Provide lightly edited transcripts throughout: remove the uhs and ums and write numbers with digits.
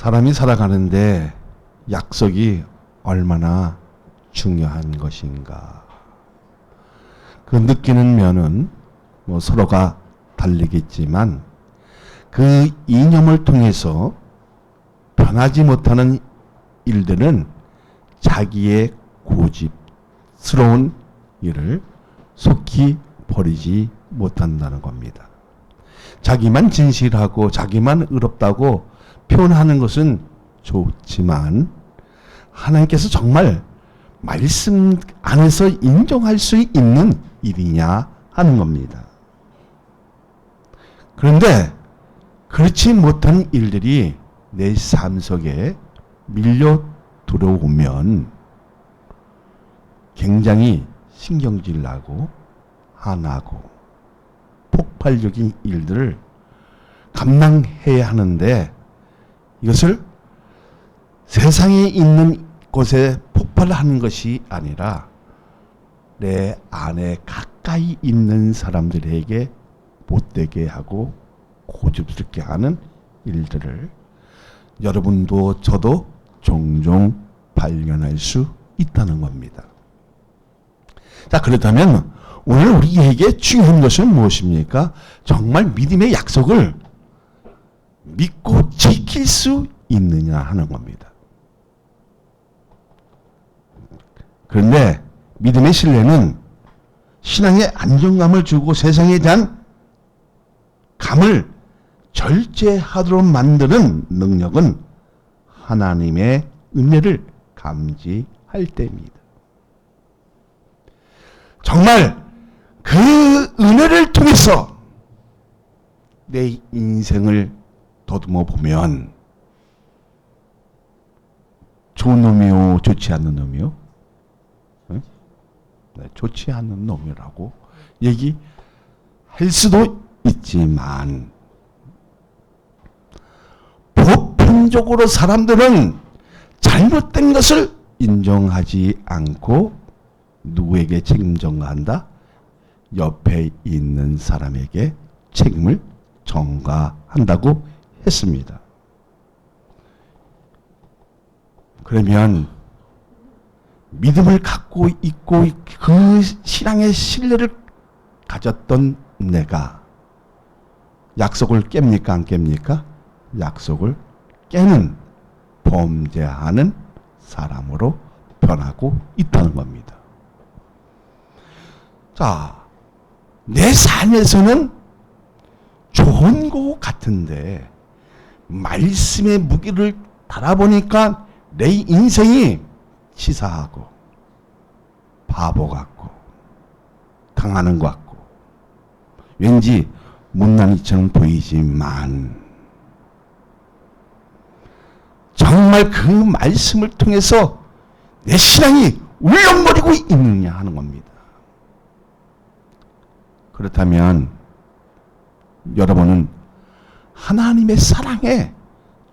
사람이 살아가는데 약속이 얼마나 중요한 것인가. 그 느끼는 면은 뭐 서로가 다르겠지만 그 이념을 통해서 변하지 못하는 일들은 자기의 고집스러운 일을 속히 버리지 못한다는 겁니다. 자기만 진실하고 자기만 의롭다고 표현하는 것은 좋지만 하나님께서 정말 말씀 안에서 인정할 수 있는 일이냐 하는 겁니다. 그런데 그렇지 못한 일들이 내 삶 속에 밀려 들어오면 굉장히 신경질 나고 화나고 폭발적인 일들을 감당해야 하는데 이것을 세상에 있는 곳에 폭발하는 것이 아니라 내 안에 가까이 있는 사람들에게 못되게 하고 고집스럽게 하는 일들을 여러분도 저도 종종 발견할 수 있다는 겁니다. 자, 그렇다면 오늘 우리에게 중요한 것은 무엇입니까? 정말 믿음의 약속을 믿고 지킬 수 있느냐 하는 겁니다. 그런데 믿음의 신뢰는 신앙의 안정감을 주고 세상에 대한 감을 절제하도록 만드는 능력은 하나님의 은혜를 감지할 때입니다. 정말 그 은혜를 통해서 내 인생을 더듬어 보면 좋은 놈이요, 좋지 않는 놈이요? 네? 네, 좋지 않는 놈이라고 얘기할 수도 있지만 보편적으로 사람들은 잘못된 것을 인정하지 않고 누구에게 책임 전가한다? 옆에 있는 사람에게 책임을 전가한다고 했습니다. 그러면 믿음을 갖고 있고 그 신앙의 신뢰를 가졌던 내가 약속을 깹니까 안 깹니까? 약속을 깨는 범죄하는 사람으로 변하고 있다는 겁니다. 자, 내 삶에서는 좋은 것 같은데 말씀의 무게를 달아보니까 내 인생이 치사하고 바보 같고 당하는 것 같고 왠지 못난이처럼 보이지만 정말 그 말씀을 통해서 내 신앙이 울렁거리고 있느냐 하는 겁니다. 그렇다면 여러분은 하나님의 사랑에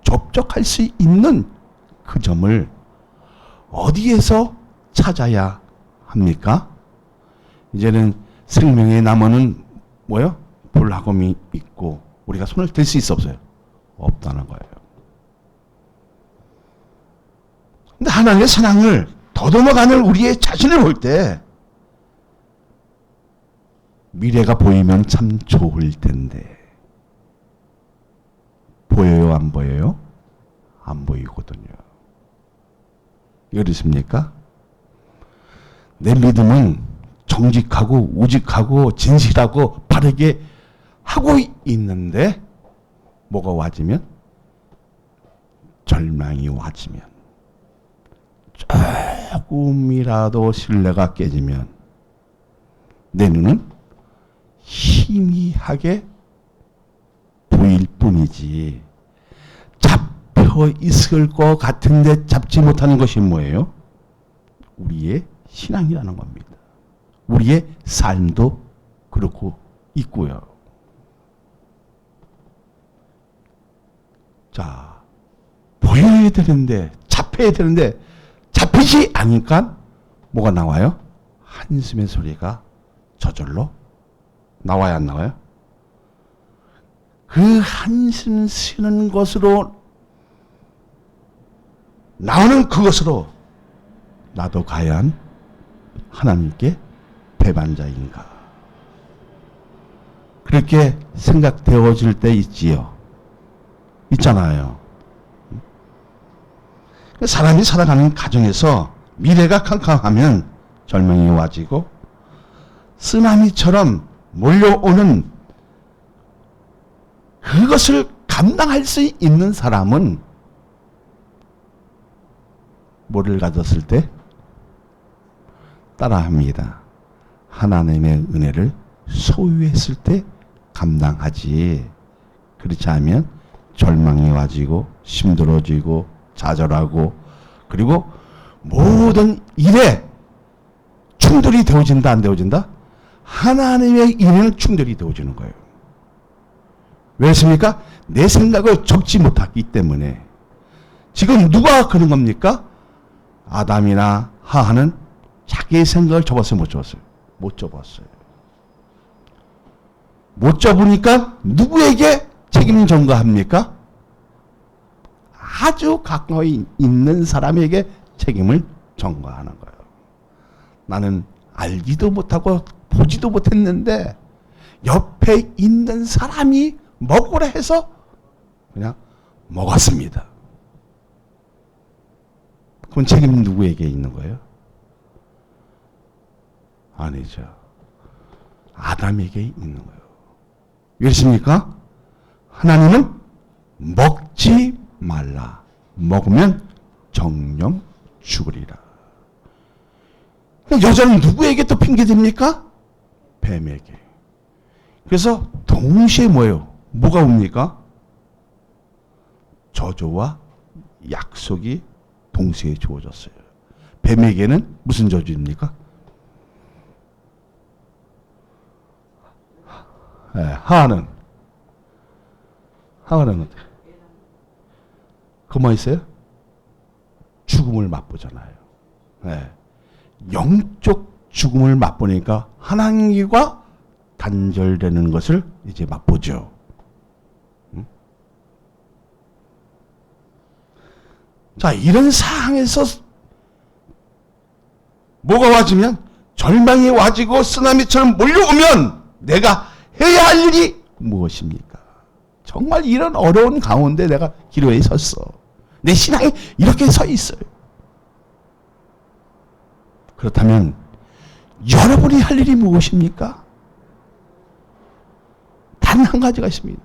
접촉할 수 있는 그 점을 어디에서 찾아야 합니까? 이제는 생명의 나무는 뭐요? 불화검이 있고 우리가 손을 댈 수 있어 없어요? 없다는 거예요. 근데 하나님의 사랑을 더듬어가는 우리의 자신을 볼 때 미래가 보이면 참 좋을 텐데 보여요 안 보여요? 안 보이거든요. 그렇습니까? 내 믿음은 정직하고 우직하고 진실하고 바르게 하고 있는데 뭐가 와지면? 절망이 와지면 조금이라도 신뢰가 깨지면 내 눈은 희미하게 보일 뿐이지 잡혀 있을 것 같은데 잡지 못하는 것이 뭐예요? 우리의 신앙이라는 겁니다. 우리의 삶도 그렇고 있고요. 자, 보여야 되는데 잡혀야 되는데 잡히지 않으니까 뭐가 나와요? 한숨의 소리가 저절로 나와야 안 나와요? 그 한숨 쉬는 것으로 나오는 그것으로 나도 과연 하나님께 배반자인가? 그렇게 생각되어질 때 있지요. 있잖아요. 사람이 살아가는 가정에서 미래가 캄캄하면 절망이 와지고 쓰나미처럼 몰려오는 그것을 감당할 수 있는 사람은 뭐를 가졌을 때? 따라합니다. 하나님의 은혜를 소유했을 때 감당하지. 그렇지 않으면 절망이 와지고 힘들어지고 좌절하고 그리고 모든 일에 충돌이 되어진다 안 되어진다? 하나님의 일에는 충돌이 되어지는 거예요. 왜습니까? 내 생각을 적지 못하기 때문에. 지금 누가 그런 겁니까? 아담이나 하하는 자기의 생각을 접었어요, 못 접었어요? 못 접었어요. 못 접으니까 누구에게 책임 전가합니까? 아주 가까이 있는 사람에게 책임을 전가하는 거예요. 나는 알지도 못하고 보지도 못했는데 옆에 있는 사람이 먹으라 해서 그냥 먹었습니다. 그럼 책임은 누구에게 있는 거예요? 아니죠. 아담에게 있는 거예요. 왜 그렇습니까? 하나님은 먹지 말라. 먹으면 정령 죽으리라. 여자는 누구에게 또 핑계댑니까? 뱀에게. 그래서 동시에 뭐예요? 뭐가 옵니까? 저주와 약속이 동시에 주어졌어요. 뱀에게는 무슨 저주입니까? 네, 하와는 어때? 그만 있어요? 죽음을 맛보잖아요. 네. 영적 죽음을 맛보니까 하나님과 단절되는 것을 이제 맛보죠. 자, 이런 상황에서 뭐가 와지면 절망이 와지고 쓰나미처럼 몰려오면 내가 해야 할 일이 무엇입니까? 정말 이런 어려운 가운데 내가 기로에 섰어. 내 신앙이 이렇게 서 있어요. 그렇다면 여러분이 할 일이 무엇입니까? 단 한 가지가 있습니다.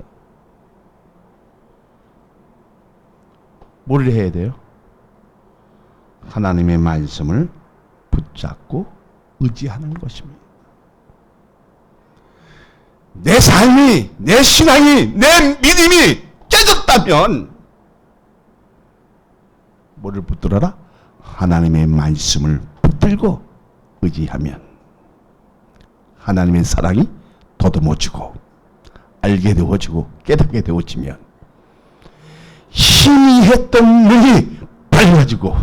뭘 해야 돼요? 하나님의 말씀을 붙잡고 의지하는 것입니다. 내 삶이, 내 신앙이, 내 믿음이 깨졌다면 뭐를 붙들어라? 하나님의 말씀을 붙들고 의지하면 하나님의 사랑이 더듬어지고 알게 되어지고 깨닫게 되어지면 희미했던 눈이 밝아지고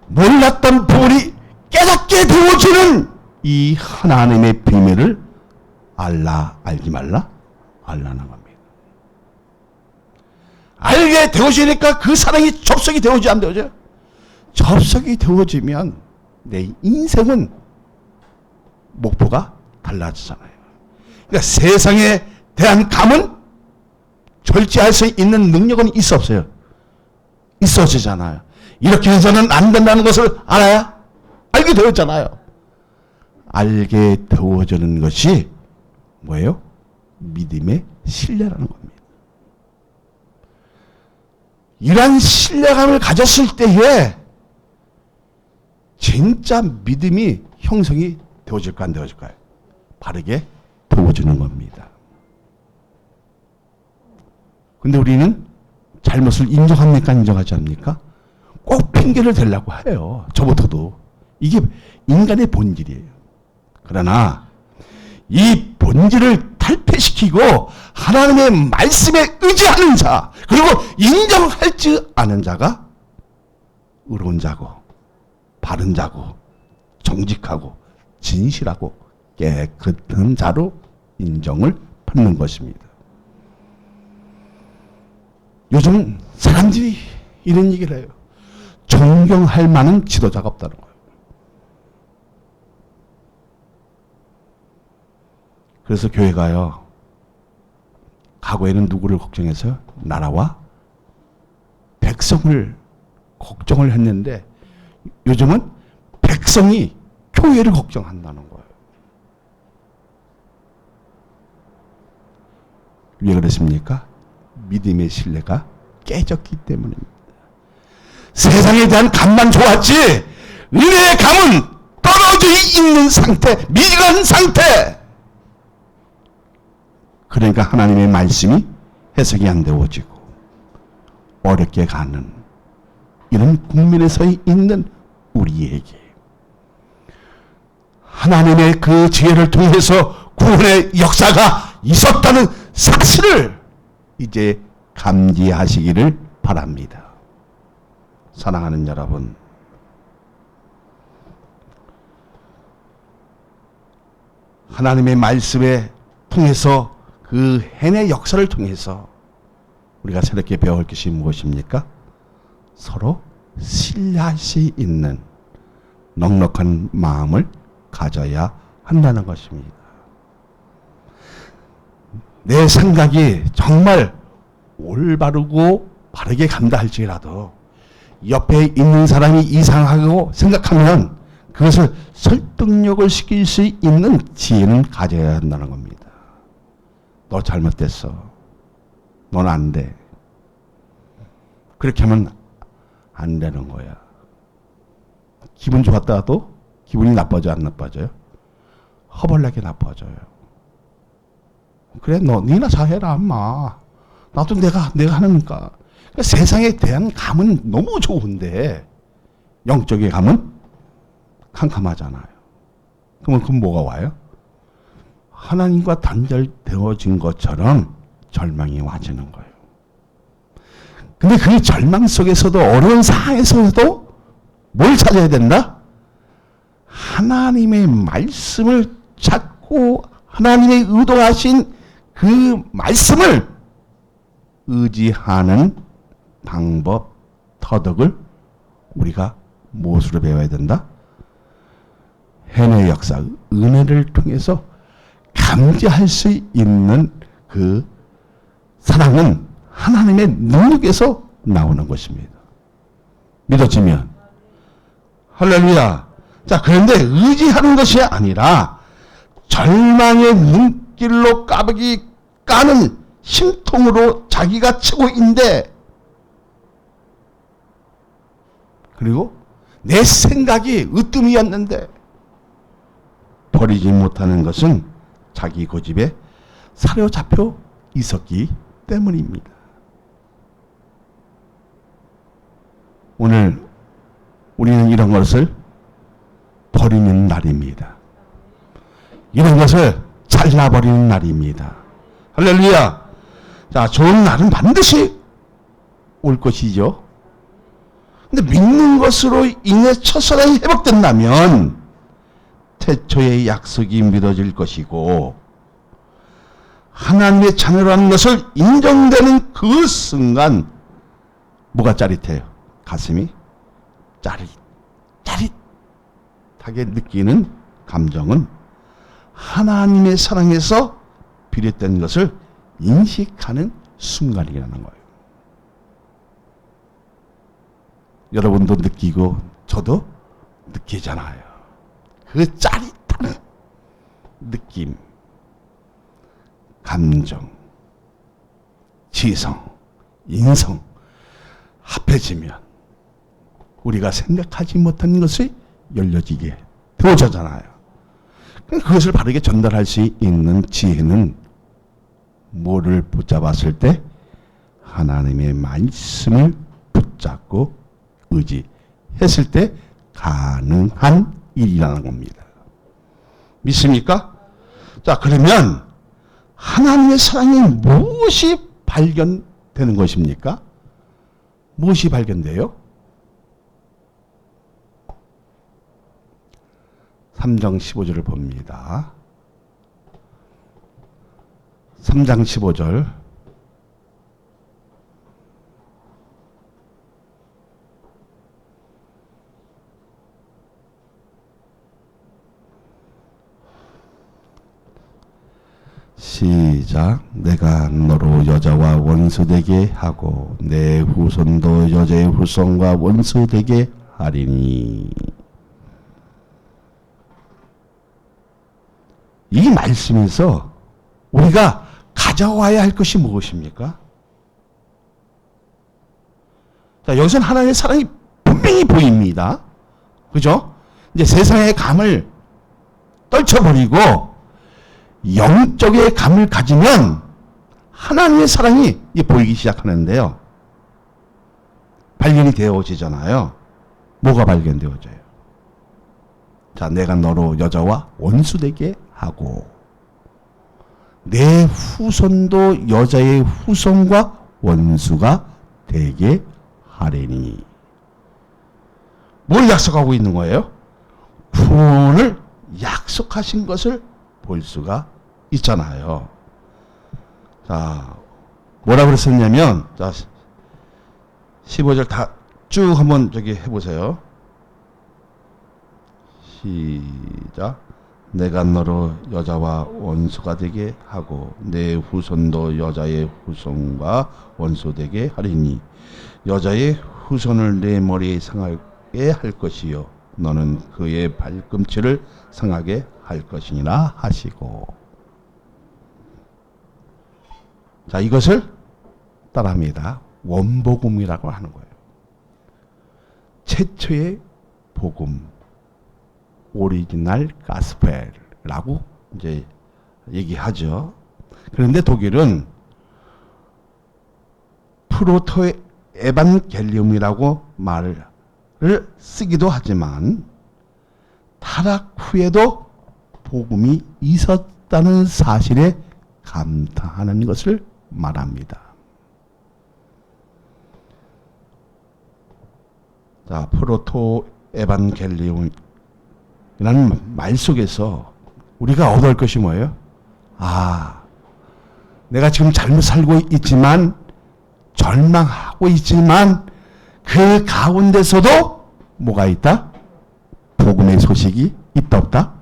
몰랐던 부분이 깨닫게 되어지는 이 하나님의 비밀을 알라 알지 말라? 알라는 겁니다. 알게 되어지니까 그 사랑이 접속이 되어지 안 되어져요? 접속이 되어지면 내 인생은 목표가 달라지잖아요. 그러니까 세상에 대한 감은 절제할 수 있는 능력은 있어 없어요? 있어지잖아요. 이렇게 해서는 안 된다는 것을 알아야 알게 되었잖아요. 알게 되어지는 것이 뭐예요? 믿음의 신뢰라는 겁니다. 이러한 신뢰감을 가졌을 때에 진짜 믿음이 형성이 되어질까 안 되어질까요? 바르게 되어지는 겁니다. 근데 우리는 잘못을 인정합니까? 인정하지 않습니까? 꼭 핑계를 대려고 해요. 저부터도. 이게 인간의 본질이에요. 그러나 이 본질을 탈피시키고 하나님의 말씀에 의지하는 자, 그리고 인정할 줄 아는 자가 의로운 자고 바른 자고 정직하고 진실하고 깨끗한 자로 인정을 받는 것입니다. 요즘 사람들이 이런 얘기를 해요. 존경할 만한 지도자가 없다는 거예요. 그래서 교회가요, 과거에는 누구를 걱정해서 나라와 백성을 걱정을 했는데 요즘은 백성이 교회를 걱정한다는 거예요. 왜 그렇습니까? 믿음의 신뢰가 깨졌기 때문입니다. 세상에 대한 감만 좋았지 은혜의 감은 떨어져 있는 상태, 미지근한 상태. 그러니까 하나님의 말씀이 해석이 안 되어지고 어렵게 가는 이런 국면에 서 있는 우리에게 하나님의 그 지혜를 통해서 구원의 역사가 있었다는 사실을 이제 감지하시기를 바랍니다. 사랑하는 여러분, 하나님의 말씀에 통해서 그 해내 역사를 통해서 우리가 새롭게 배울 것이 무엇입니까? 서로 신뢰할 수 있는 넉넉한 마음을 가져야 한다는 것입니다. 내 생각이 정말 올바르고 바르게 간다 할지라도 옆에 있는 사람이 이상하고 생각하면 그것을 설득력을 시킬 수 있는 지혜는 가져야 한다는 겁니다. 너 잘못됐어. 넌 안 돼. 그렇게 하면 안 되는 거야. 기분 좋았다가도 기분이 나빠져 안 나빠져요? 허벌나게 나빠져요. 그래 니나 잘해라 엄마. 나도 내가 하니까. 그러니까 세상에 대한 감은 너무 좋은데 영적의 감은 캄캄하잖아요. 그러면 그럼 뭐가 와요? 하나님과 단절되어진 것처럼 절망이 와지는 거예요. 근데 그 절망 속에서도 어려운 상황에서도 뭘 찾아야 된다? 하나님의 말씀을 찾고 하나님의 의도하신 그 말씀을 의지하는 방법, 터득을 우리가 무엇으로 배워야 된다? 해내 역사, 은혜를 통해서 감지할 수 있는 그 사랑은 하나님의 능력에서 나오는 것입니다. 믿어지면 할렐루야. 자, 그런데 의지하는 것이 아니라 절망의 눈길로 까부기 까는 심통으로 자기가 치고 있는데, 그리고 내 생각이 으뜸이었는데 버리지 못하는 것은 자기 고집에 사로잡혀 있었기 때문입니다. 오늘 우리는 이런 것을 버리는 날입니다. 이런 것을 잘라버리는 날입니다. 할렐루야. 자, 좋은 날은 반드시 올 것이죠. 근데 믿는 것으로 인해 첫사랑이 회복된다면 태초의 약속이 믿어질 것이고 하나님의 자녀라는 것을 인정되는 그 순간 뭐가 짜릿해요? 가슴이 짜릿하게 느끼는 감정은 하나님의 사랑에서 비롯된 것을 인식하는 순간이라는 거예요. 여러분도 느끼고 저도 느끼잖아요. 그 짜릿한 느낌, 감정, 지성, 인성 합해지면 우리가 생각하지 못한 것이 열려지게 되어지잖아요. 그것을 바르게 전달할 수 있는 지혜는 뭐를 붙잡았을 때 하나님의 말씀을 붙잡고 의지했을 때 가능한 일이라는 겁니다. 믿습니까? 자, 그러면 하나님의 사랑이 무엇이 발견되는 것입니까? 무엇이 발견돼요? 3장 15절을 봅니다. 3장 15절. 시작. 내가 너로 여자와 원수되게 하고 내 후손도 여자의 후손과 원수되게 하리니. 이 말씀에서 우리가 가져와야 할 것이 무엇입니까? 자, 여기서는 하나님의 사랑이 분명히 보입니다. 그죠? 이제 세상의 감을 떨쳐버리고 영적의 감을 가지면 하나님의 사랑이 보이기 시작하는데요. 발견이 되어지잖아요. 뭐가 발견되어져요? 자, 내가 너로 여자와 원수되게 하고 내 후손도 여자의 후손과 원수가 되게 하리니. 뭘 약속하고 있는 거예요? 구원을 약속하신 것을 볼 수가 있잖아요. 자, 뭐라 그랬었냐면, 자, 15절 다 쭉 한번 저기 해보세요. 시작. 내가 너로 여자와 원수가 되게 하고 내 후손도 여자의 후손과 원수 되게 하리니 여자의 후손을 내 머리에 상하게 할 것이요 너는 그의 발꿈치를 상하게 할 것이니라 하시고. 자, 이것을 따라합니다. 원복음이라고 하는 거예요. 최초의 복음, 오리지널 가스펠이라고 이제 얘기하죠. 그런데 독일은 프로토 에반겔리움이라고 말을 쓰기도 하지만 타락 후에도 복음이 있었다는 사실에 감탄하는 것을 말합니다. 자, 프로토 에반겔리움이라는 말 속에서 우리가 얻을 것이 뭐예요? 아, 내가 지금 잘못 살고 있지만 절망하고 있지만 그 가운데서도 뭐가 있다? 복음의 소식이 있다 없다?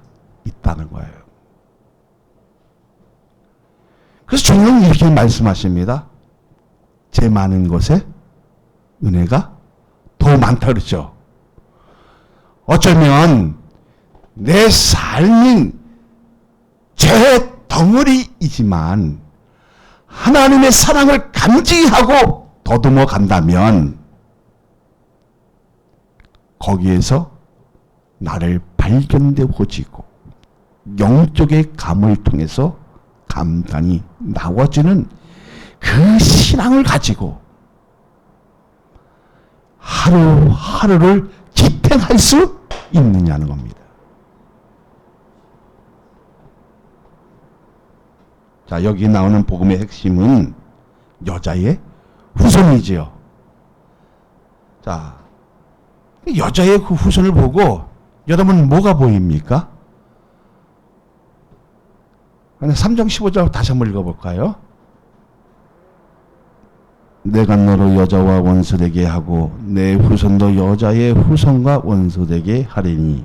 있다는 거예요. 그래서 종종 이렇게 말씀하십니다. 제 많은 것에 은혜가 더 많다 그랬죠. 어쩌면 내 삶인 죄 덩어리이지만 하나님의 사랑을 감지하고 더듬어 간다면 거기에서 나를 발견되어지고 영적의 감을 통해서 감탄이 나와지는 그 신앙을 가지고 하루하루를 지탱할 수 있느냐는 겁니다. 자, 여기 나오는 복음의 핵심은 여자의 후손이지요. 자, 여자의 그 후손을 보고 여러분 뭐가 보입니까? 3장 15절 다시 한번 읽어볼까요? 내가 너로 여자와 원수되게 하고 내 후손도 여자의 후손과 원수되게 하리니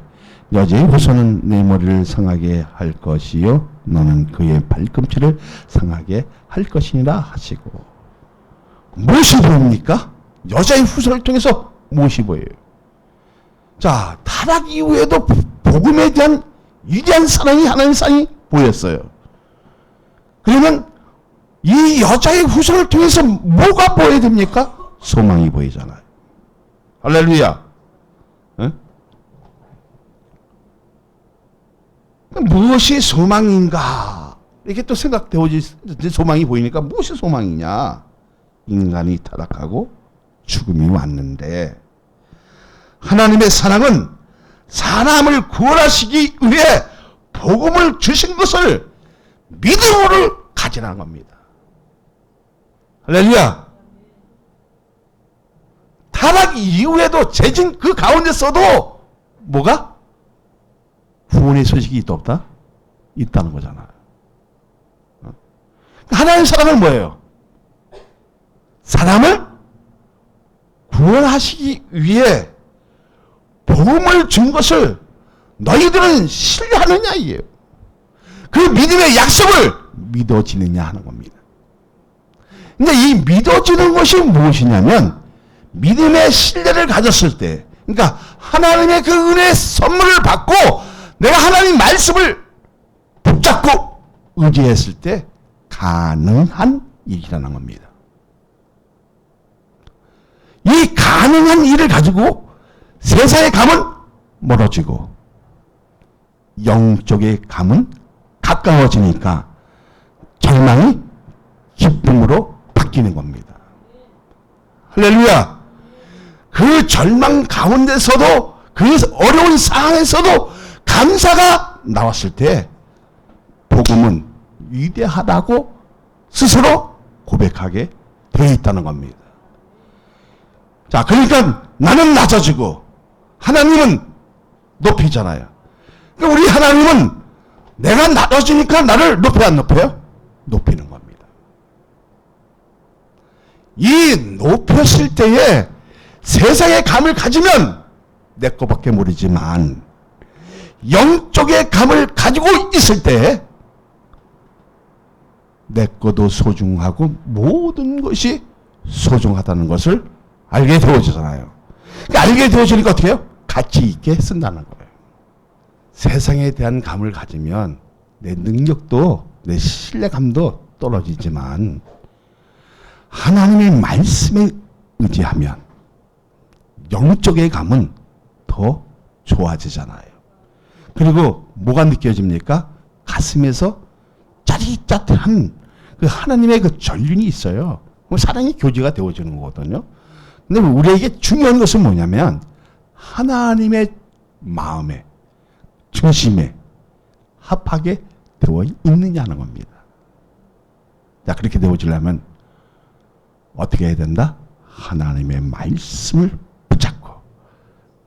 여자의 후손은 내 머리를 상하게 할 것이요 너는 그의 발꿈치를 상하게 할 것이니라 하시고. 무엇이 보입니까? 여자의 후손을 통해서 무엇이 보여요? 자, 타락 이후에도 복음에 대한 위대한 사랑이 하나님의 사랑이 보였어요. 그러면 이 여자의 후손을 통해서 뭐가 보여야 됩니까? 소망이 보이잖아요. 할렐루야. 에? 무엇이 소망인가? 이렇게 또 생각되어지 소망이 보이니까 무엇이 소망이냐? 인간이 타락하고 죽음이 왔는데 하나님의 사랑은 사람을 구원하시기 위해 복음을 주신 것을 믿음으로 가지라는 겁니다. 할렐루야. 타락 이후에도 죄진 그 가운데서도 뭐가? 구원의 소식이 있다 없다? 있다는 거잖아요. 하나님의 사랑은 뭐예요? 사람을 구원하시기 위해 복음을 준 것을 너희들은 신뢰하느냐 이에요. 그 믿음의 약속을 믿어지느냐 하는 겁니다. 근데 이 믿어지는 것이 무엇이냐면 믿음의 신뢰를 가졌을 때, 그러니까 하나님의 그 은혜의 선물을 받고 내가 하나님 말씀을 붙잡고 의지했을 때 가능한 일이라는 겁니다. 이 가능한 일을 가지고 세상의 감은 멀어지고 영적의 감은 가까워지니까 절망이 기쁨으로 바뀌는 겁니다. 할렐루야. 그 절망 가운데서도 그 어려운 상황에서도 감사가 나왔을 때 복음은 위대하다고 스스로 고백하게 되어 있다는 겁니다. 자, 그러니까 나는 낮아지고 하나님은 높이잖아요. 그러니까 우리 하나님은 내가 낮아지니까 나를 높여 안 높여요? 높이는 겁니다. 이 높였을 때에 세상의 감을 가지면 내 거밖에 모르지만 영적의 감을 가지고 있을 때 내 거도 소중하고 모든 것이 소중하다는 것을 알게 되어지잖아요. 그러니까 알게 되어지니까 어떻게 해요? 가치 있게 쓴다는 거예요. 세상에 대한 감을 가지면 내 능력도 내 신뢰감도 떨어지지만 하나님의 말씀에 의지하면 영적의 감은 더 좋아지잖아요. 그리고 뭐가 느껴집니까? 가슴에서 짜릿짜릿한 그 하나님의 그 전륜이 있어요. 사랑의 교제가 되어지는 거거든요. 근데 우리에게 중요한 것은 뭐냐면 하나님의 마음에 중심에 합하게 되어 있느냐는 겁니다. 자, 그렇게 되어지려면 어떻게 해야 된다? 하나님의 말씀을 붙잡고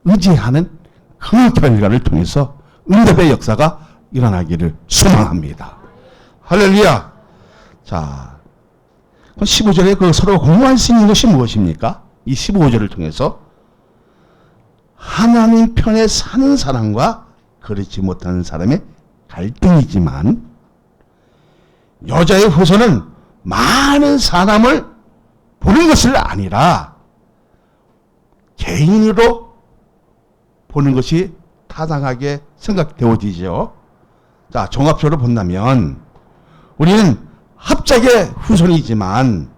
의지하는 그 결과를 통해서 응답의 역사가 일어나기를 소망합니다. 할렐루야. 자, 15절에 그 서로 공유할 수 있는 것이 무엇입니까? 이 15절을 통해서 하나님 편에 사는 사람과 그렇지 못하는 사람의 갈등이지만 여자의 후손은 많은 사람을 보는 것을 아니라 개인으로 보는 것이 타당하게 생각되어지죠. 자, 종합적으로 본다면 우리는 합작의 후손이지만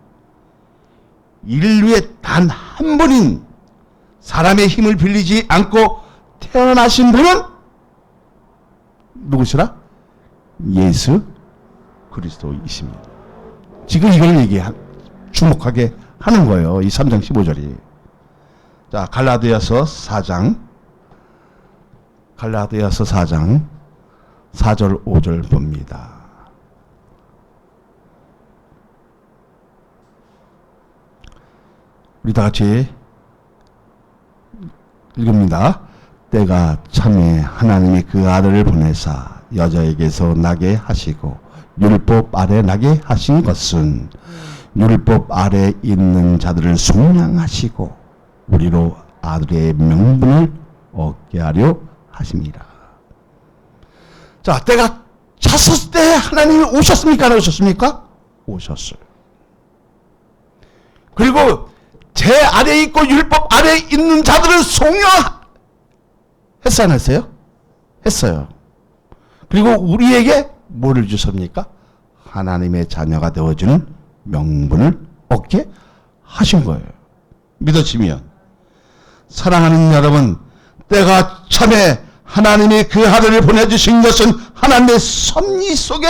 인류의 단 한 분인 사람의 힘을 빌리지 않고 태어나신 분은 누구시라? 예수 그리스도이십니다. 지금 이걸 주목하게 하는 거예요. 이 3장 15절이. 자, 갈라디아서 4장 4절 5절 봅니다. 우리 다 같이 읽습니다. 때가 참에 하나님이 그 아들을 보내사 여자에게서 나게 하시고 율법 아래 나게 하신 것은 율법 아래 있는 자들을 속량하시고 우리로 아들의 명분을 얻게 하려 하십니다. 자, 때가 찼을 때 하나님이 오셨습니까? 안 오셨습니까? 오셨어요. 그리고 제 아래에 있고 율법 아래에 있는 자들을 속량했어요, 안 했어요? 했어요. 그리고 우리에게 뭐를 주십니까? 하나님의 자녀가 되어주는 명분을 얻게 하신 거예요. 믿어지면. 사랑하는 여러분, 때가 참에 하나님이 그 아들을 보내주신 것은 하나님의 섭리 속에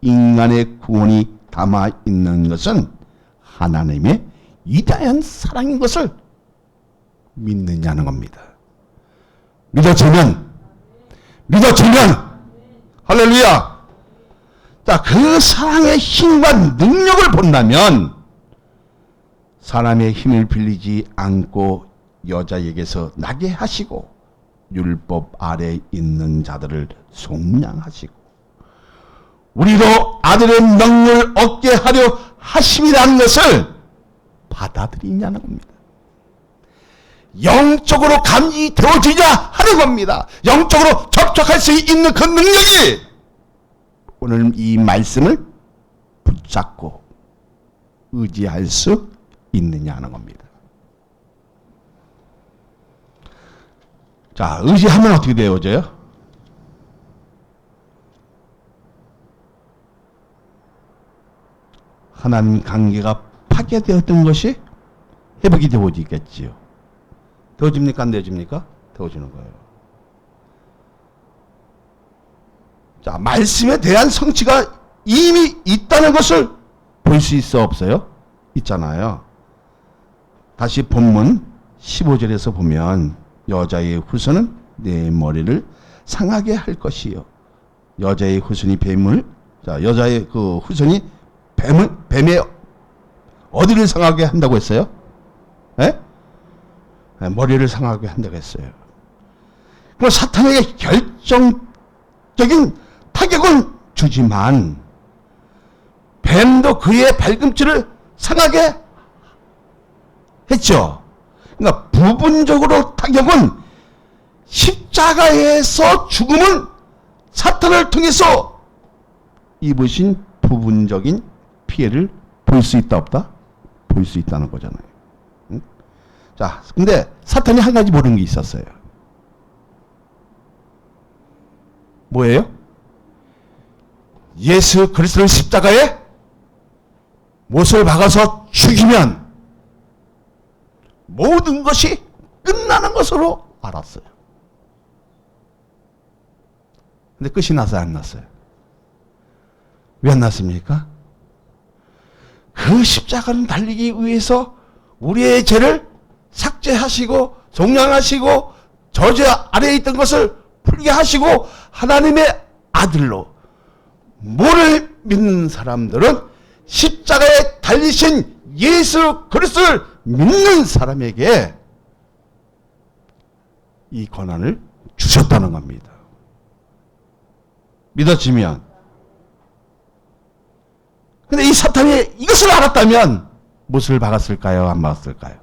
인간의 구원이 담아 있는 것은 하나님의 위대한 사랑인 것을 믿느냐는 겁니다. 믿어지면 할렐루야. 자, 그 사랑의 힘과 능력을 본다면 사람의 힘을 빌리지 않고 여자에게서 나게 하시고 율법 아래 있는 자들을 속량하시고 우리로 아들의 명령을 얻게 하려 하심이라는 것을 받아들이냐는 겁니다. 영적으로 감지되어지냐 하는 겁니다. 영적으로 접촉할 수 있는 그 능력이 오늘 이 말씀을 붙잡고 의지할 수 있느냐는 겁니다. 자, 의지하면 어떻게 되어져요? 하나님 관계가 파괴되었던 것이 회복이 되어지겠지요. 되어집니까? 안 되어집니까? 되어지는 거예요. 자, 말씀에 대한 성취가 이미 있다는 것을 볼 수 있어 없어요? 있잖아요. 다시 본문 15절에서 보면 여자의 후손은 내 머리를 상하게 할 것이요. 여자의 후손이 뱀을, 자, 여자의 그 후손이 뱀의 어디를 상하게 한다고 했어요? 예? 머리를 상하게 한다고 했어요. 그럼 사탄에게 결정적인 타격은 주지만 뱀도 그의 발꿈치를 상하게 했죠. 그러니까 부분적으로 타격은 십자가에서 죽음은 사탄을 통해서 입으신 부분적인 피해를 볼 수 있다 없다? 볼 수 있다는 거잖아요. 응? 자, 근데 사탄이 한 가지 모르는 게 있었어요. 뭐예요? 예수 그리스도를 십자가에 못을 박아서 죽이면 모든 것이 끝나는 것으로 알았어요. 근데 끝이 나서요, 안 났어요? 왜 안 났습니까? 그 십자가를 달리기 위해서 우리의 죄를 삭제하시고 종량하시고 저주 아래에 있던 것을 풀게 하시고 하나님의 아들로 뭐를 믿는 사람들은 십자가에 달리신 예수 그리스도를 믿는 사람에게 이 권한을 주셨다는 겁니다. 믿어지면. 근데 이 사탄이 이것을 알았다면 무엇을 박았을까요? 안 박았을까요?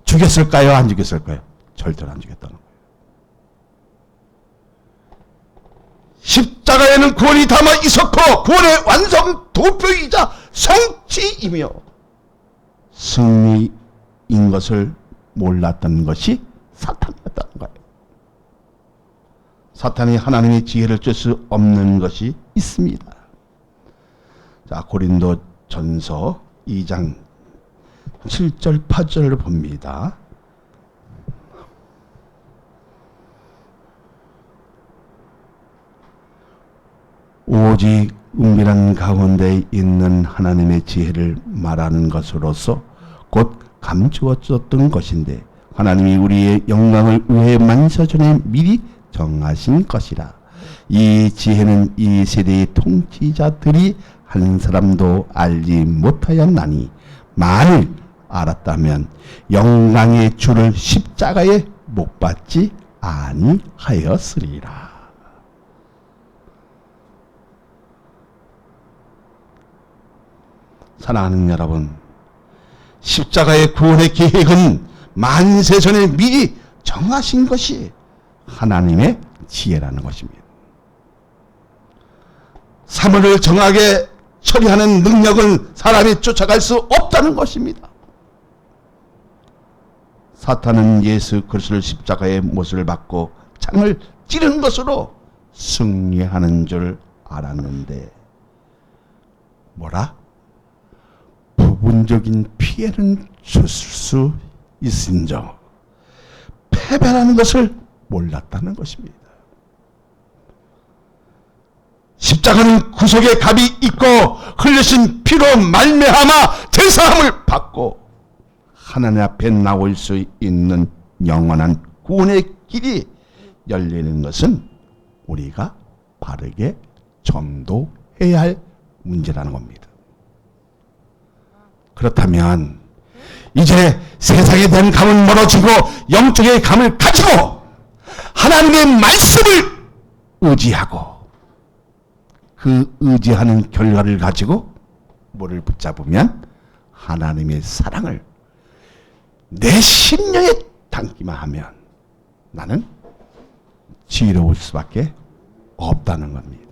죽였을까요? 안 죽였을까요? 절대로 안 죽였다는 거예요. 십자가에는 구원이 담아 있었고 구원의 완성 도표이자 성취이며 승리인 것을 몰랐던 것이 사탄이었다는 거예요. 사탄이 하나님의 지혜를 줄 수 없는 것이 있습니다. 자, 고린도 전서 2장 7절 8절을 봅니다. 오직 은밀한 가운데 있는 하나님의 지혜를 말하는 것으로서 곧 감추어졌던 것인데 하나님이 우리의 영광을 위해 만세전에 미리 정하신 것이라. 이 지혜는 이 세대의 통치자들이 한 사람도 알지 못하였나니 만일 알았다면 영광의 주를 십자가에 못 박지 아니하였으리라. 사랑하는 여러분, 십자가의 구원의 계획은 만세전에 미리 정하신 것이 하나님의 지혜라는 것입니다. 사물을 정하게 처리하는 능력은 사람이 쫓아갈 수 없다는 것입니다. 사탄은 예수 그리스도를 십자가의 못을 박고 창을 찌르는 것으로 승리하는 줄 알았는데 뭐라? 부분적인 피해는 줄 수 있은저 패배라는 것을 몰랐다는 것입니다. 십자가는 구속의 값이 있고 흘리신 피로 말미암아 제사함을 받고 하나님 앞에 나올 수 있는 영원한 구원의 길이 열리는 것은 우리가 바르게 전도해야 할 문제라는 겁니다. 그렇다면 이제 세상에 대한 감은 멀어지고 영적의 감을 가지고 하나님의 말씀을 의지하고 그 의지하는 결과를 가지고 뭐를 붙잡으면 하나님의 사랑을 내 심령에 담기만 하면 나는 지혜로울 수밖에 없다는 겁니다.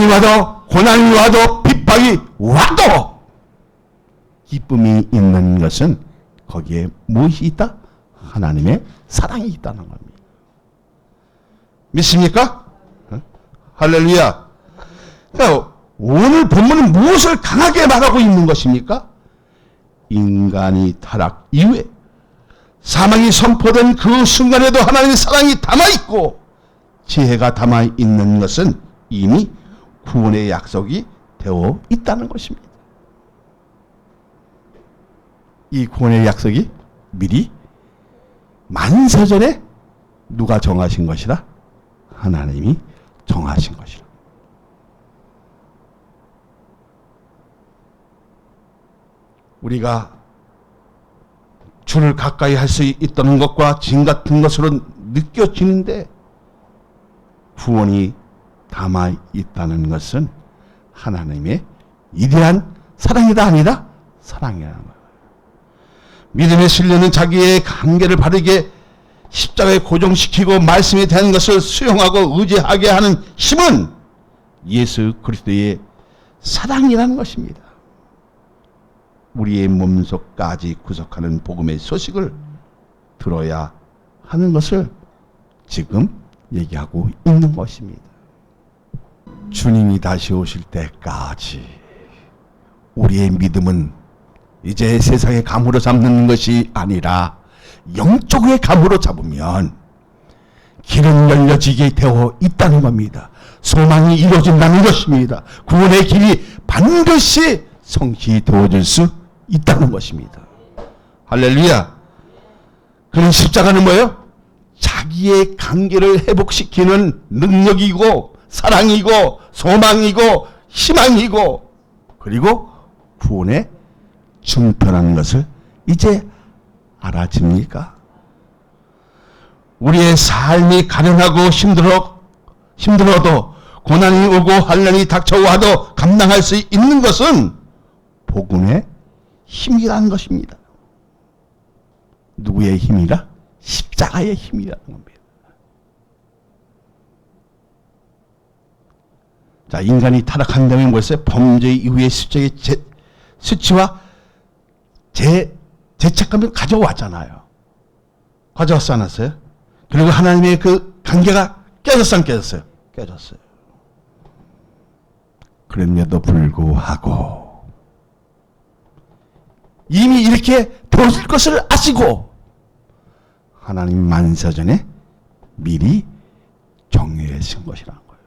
와도 고난이 와도 핍박이 와도 기쁨이 있는 것은 거기에 무엇이 있다? 하나님의 사랑이 있다는 겁니다. 믿습니까? 할렐루야. 그러니까 오늘 본문은 무엇을 강하게 말하고 있는 것입니까? 인간이 타락 이후에 사망이 선포된 그 순간에도 하나님의 사랑이 담아있고 지혜가 담아있는 것은 이미 구원의 약속이 되어 있다는 것입니다. 이 구원의 약속이 미리 만세전에 누가 정하신 것이라? 하나님이 정하신 것이라. 우리가 주를 가까이 할 수 있다는 것과 진 같은 것으로 느껴지는데 구원이 담아 있다는 것은 하나님의 위대한 사랑이다 아니다? 사랑이라는 거예요. 믿음의 신뢰는 자기의 관계를 바르게 십자가에 고정시키고 말씀에 대한 것을 수용하고 의지하게 하는 힘은 예수 그리스도의 사랑이라는 것입니다. 우리의 몸속까지 구속하는 복음의 소식을 들어야 하는 것을 지금 얘기하고 있는 것입니다. 주님이 다시 오실 때까지 우리의 믿음은 이제 세상의 감으로 잡는 것이 아니라 영적의 감으로 잡으면 길은 열려지게 되어 있다는 겁니다. 소망이 이루어진다는 것입니다. 구원의 길이 반드시 성취되어질 수 있다는 것입니다. 할렐루야. 그런 십자가는 뭐예요? 자기의 관계를 회복시키는 능력이고 사랑이고 소망이고 희망이고 그리고 구원의 증표라는 것을 이제 알아집니까? 우리의 삶이 가련하고 힘들어도 고난이 오고 환난이 닥쳐와도 감당할 수 있는 것은 복음의 힘이라는 것입니다. 누구의 힘이라? 십자가의 힘이라는 겁니다. 자, 인간이 타락한 다음에 뭐였어요? 범죄 이후의 수치와 죄책감을 가져왔잖아요. 가져왔어 안 왔어요? 그리고 하나님의 그 관계가 깨졌어 안 깨졌어요? 깨졌어요. 그럼에도 불구하고 이미 이렇게 되어질 것을 아시고 하나님 만세전에 미리 정해진 것이라는 거예요.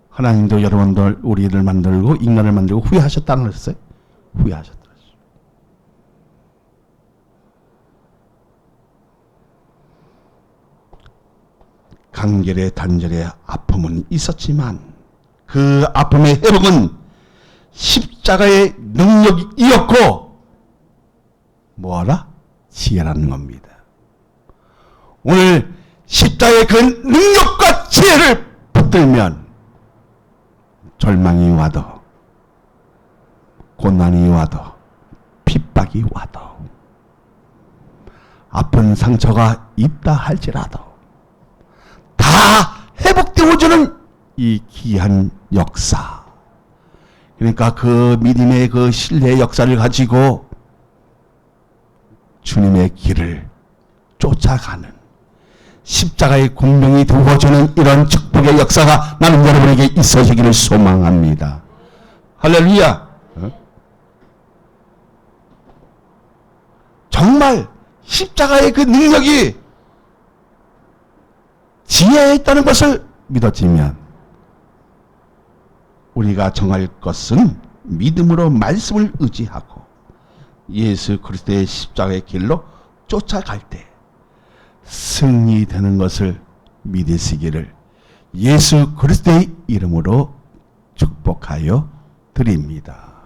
하나님도 여러분들 우리를 만들고 인간을 만들고 후회하셨다는 것을 후회하셨다. 간결의 단절의 아픔은 있었지만 그 아픔의 회복은 십자가의 능력이었고 뭐하라? 지혜라는 겁니다. 오늘 십자가의 그 능력과 지혜를 붙들면 절망이 와도 고난이 와도 핍박이 와도 아픈 상처가 있다 할지라도 다 회복되어주는 이 귀한 역사. 그러니까 그 믿음의 그 신뢰의 역사를 가지고 주님의 길을 쫓아가는 십자가의 공명이 되어주는 이런 축복의 역사가 나는 여러분에게 있어지기를 소망합니다. 할렐루야. 정말 십자가의 그 능력이 지혜에 있다는 것을 믿어지면 우리가 정할 것은 믿음으로 말씀을 의지하고 예수 그리스도의 십자가의 길로 쫓아갈 때 승리되는 것을 믿으시기를 예수 그리스도의 이름으로 축복하여 드립니다.